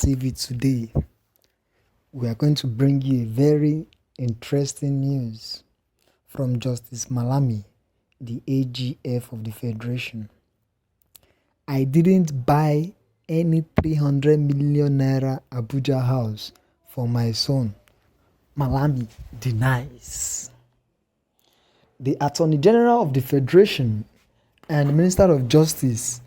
TV today, we are going to bring you a very interesting news from Justice Malami, the AGF of the Federation. I didn't buy any 300 million naira Abuja house for my son. Malami denies. The Attorney General of the Federation and Minister of Justice,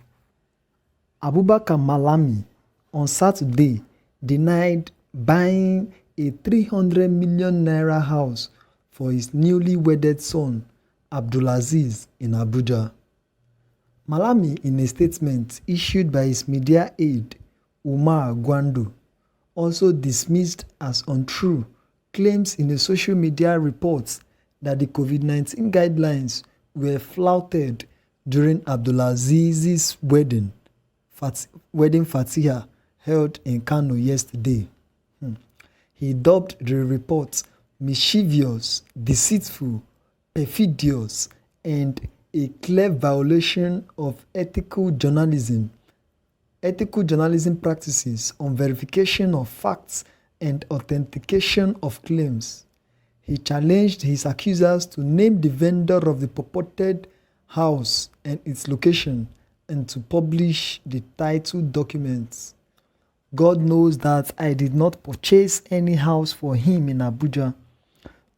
Abubakar Malami, on Saturday denied buying a 300 million naira house for his newly wedded son, Abdulaziz, in Abuja. Malami, in a statement issued by his media aide, Umar Gwando, also dismissed as untrue claims in a social media report that the COVID-19 guidelines were flouted during Abdulaziz's wedding Fatiha held in Kano yesterday. He dubbed the report mischievous, deceitful, perfidious, and a clear violation of ethical journalism practices on verification of facts and authentication of claims. He challenged his accusers to name the vendor of the purported house and its location and to publish the title documents. God knows that I did not purchase any house for him in Abuja.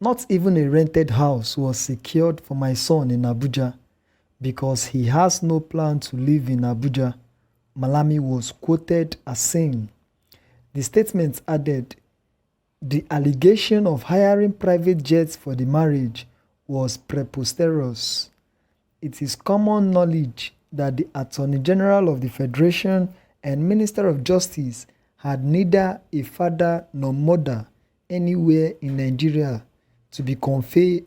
Not even a rented house was secured for my son in Abuja because he has no plan to live in Abuja, Malami was quoted as saying. The statement added, the allegation of hiring private jets for the marriage was preposterous. It is common knowledge that the Attorney General of the Federation and Minister of Justice had neither a father nor mother anywhere in Nigeria to be conveyed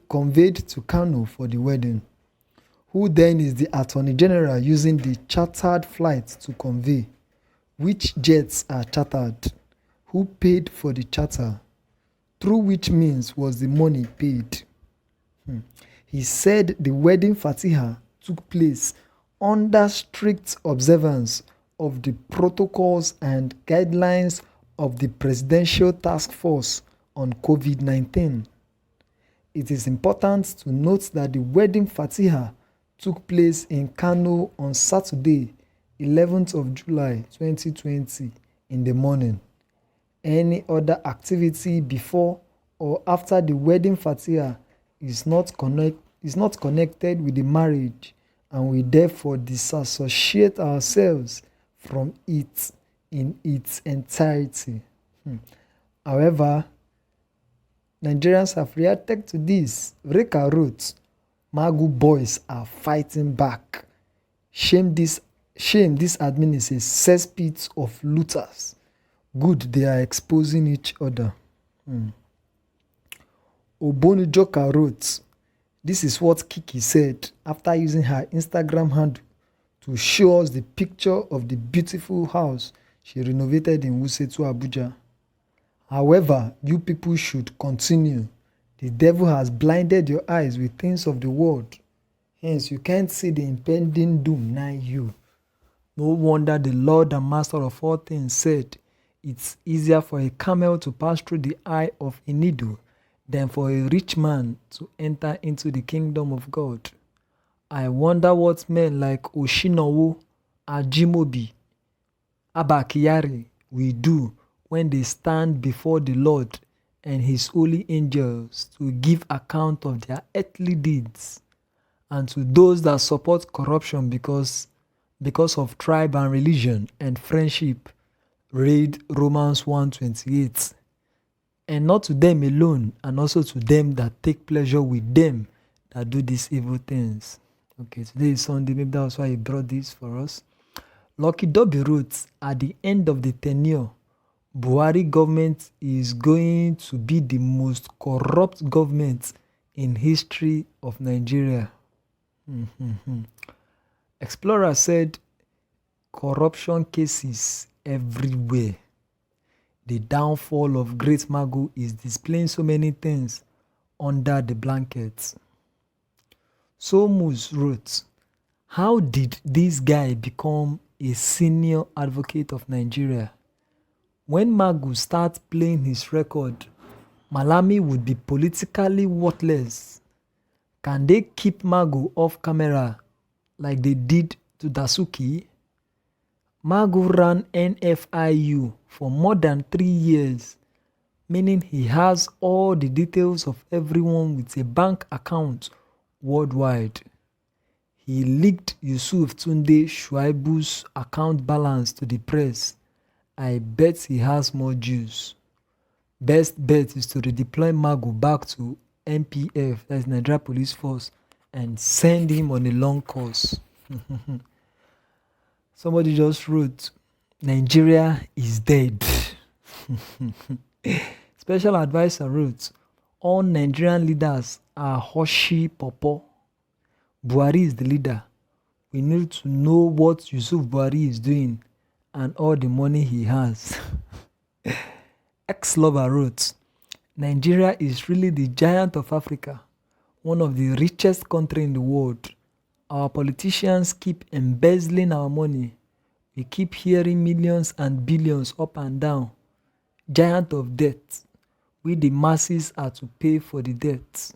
to Kano for the wedding. Who then is the Attorney General using the chartered flights to convey? Which jets are chartered? Who paid for the charter? Through which means was the money paid? He said the wedding Fatiha took place under strict observance of the protocols and guidelines of the Presidential Task Force on COVID-19. It is important to note that the wedding Fatiha took place in Kano on Saturday, 11th of July 2020 in the morning. Any other activity before or after the wedding Fatiha is not connected with the marriage, and we therefore disassociate ourselves from it in its entirety. However, Nigerians have reacted to this. Reka wrote, Magu boys are fighting back. Shame this admin is a cesspit of looters. Good, they are exposing each other. Obonijoka wrote, this is what Kiki said after using her Instagram handle to show us the picture of the beautiful house she renovated in Wusetu, Abuja. However, you people should continue. The devil has blinded your eyes with things of the world. Hence, you can't see the impending doom nigh you. No wonder the Lord and Master of all things said, it's easier for a camel to pass through the eye of a needle than for a rich man to enter into the kingdom of God. I wonder what men like Oshinowo, Ajimobi, Abakiyari will do when they stand before the Lord and his holy angels to give account of their earthly deeds. And to those that support corruption because of tribe and religion and friendship, read Romans 1:28. And not to them alone, and also to them that take pleasure with them that do these evil things. Okay, today is Sunday, maybe that's why he brought this for us. Lucky Dobby wrote, at the end of the tenure, Buhari government is going to be the most corrupt government in history of Nigeria. Explorer said, corruption cases everywhere. The downfall of Great Magu is displaying so many things under the blankets. Somus wrote, how did this guy become a senior advocate of Nigeria? When Magu starts playing his record, Malami would be politically worthless. Can they keep Magu off camera like they did to Dasuki? Magu ran NFIU for more than 3 years, meaning he has all the details of everyone with a bank account worldwide. He leaked Yusuf Tunde Shuaibu's account balance to the press. I bet he has more juice. Best bet is to redeploy Magu back to NPF, that's Nigeria Police Force, and send him on a long course. Somebody just wrote, Nigeria is dead. Special advisor wrote, all Nigerian leaders are Hoshi Popo. Buhari is the leader. We need to know what Yusuf Buhari is doing and all the money he has. Ex-lover wrote, Nigeria is really the giant of Africa, one of the richest countries in the world. Our politicians keep embezzling our money. We keep hearing millions and billions up and down. Giant of debt. We the masses are to pay for the debt.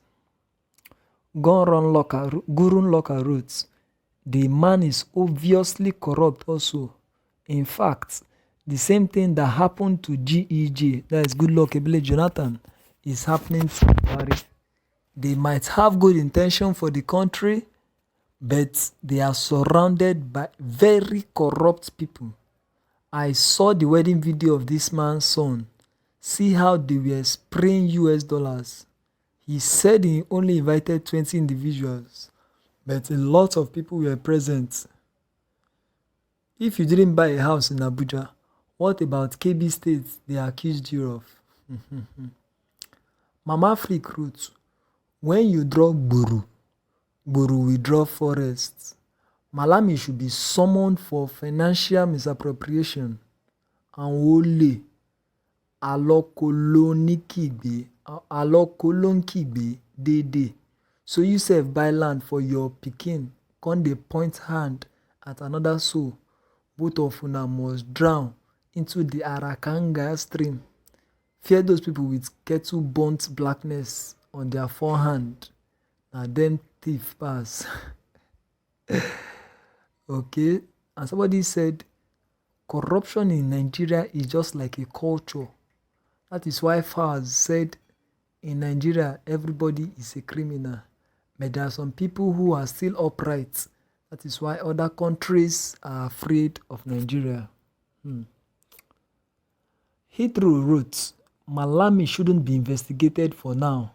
Gurun Locker wrote, the man is obviously corrupt also. In fact, the same thing that happened to GEJ, that is Goodluck Ebele Jonathan, is happening to Buhari. They might have good intention for the country, but they are surrounded by very corrupt people. I saw the wedding video of this man's son. See how they were spraying US dollars. He said he only invited 20 individuals, but a lot of people were present. If you didn't buy a house in Abuja, what about KB State they accused you of? Mama Freak wrote, when you draw Guru will draw forests. Malami should be summoned for financial misappropriation. And Alokolonkibe Dede. So you sef buy land for your pikin, come dey point hand at another soul. Both of una must drown into the Arakanga stream. Fear those people with kettle burnt blackness on their forehand. Na them thief pass. Okay, and somebody said, corruption in Nigeria is just like a culture. That is why Faz said, in Nigeria, everybody is a criminal. But there are some people who are still upright. That is why other countries are afraid of Nigeria. Hidro wrote, Malami shouldn't be investigated for now.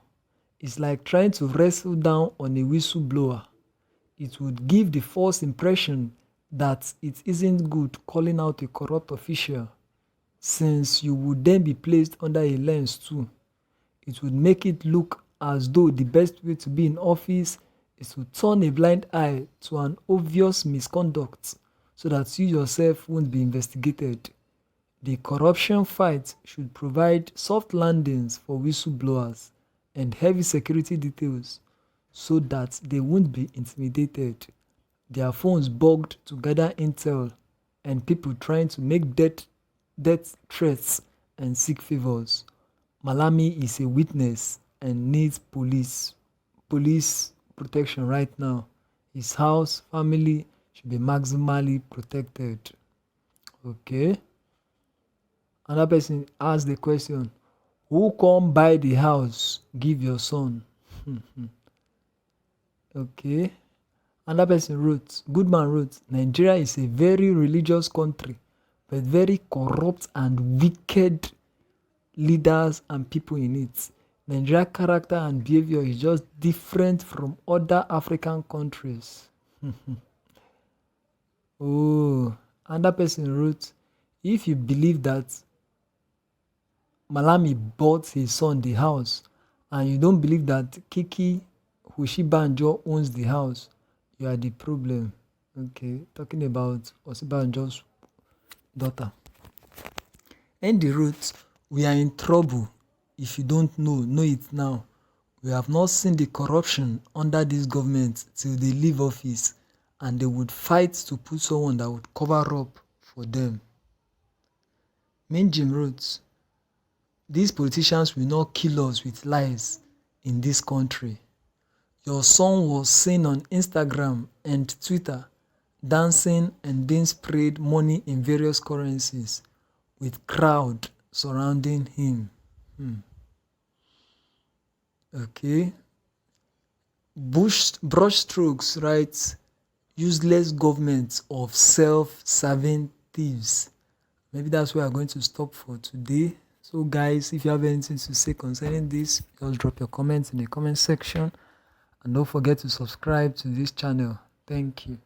It's like trying to wrestle down on a whistleblower. It would give the false impression that it isn't good calling out a corrupt official, since you would then be placed under a lens too. It would make it look as though the best way to be in office is to turn a blind eye to an obvious misconduct so that you yourself won't be investigated. The corruption fight should provide soft landings for whistleblowers and heavy security details so that they won't be intimidated, their phones bugged to gather intel, and people trying to make death threats and seek favors. Malami is a witness and needs police protection right now. His house, family should be maximally protected. Okay. Another person asked the question, who come buy the house, give your son? Okay. Another person wrote, Goodman wrote, Nigeria is a very religious country, but very corrupt and wicked leaders and people in it. Nigeria character and behavior is just different from other African countries. Oh, another person wrote, if you believe that Malami bought his son the house, and you don't believe that Kiki Hushibanjo owns the house, you are the problem. Okay, talking about Osibanjo's daughter. And the roots, we are in trouble. If you don't know it now. We have not seen the corruption under this government till they leave office, and they would fight to put someone that would cover up for them. Main Jim wrote, these politicians will not kill us with lies in this country. Your son was seen on Instagram and Twitter dancing and being sprayed money in various currencies with crowd surrounding him. Okay. Brushstrokes writes, useless government of self-serving thieves. Maybe that's where I'm going to stop for today. So guys, if you have anything to say concerning this, just drop your comments in the comment section. And don't forget to subscribe to this channel. Thank you.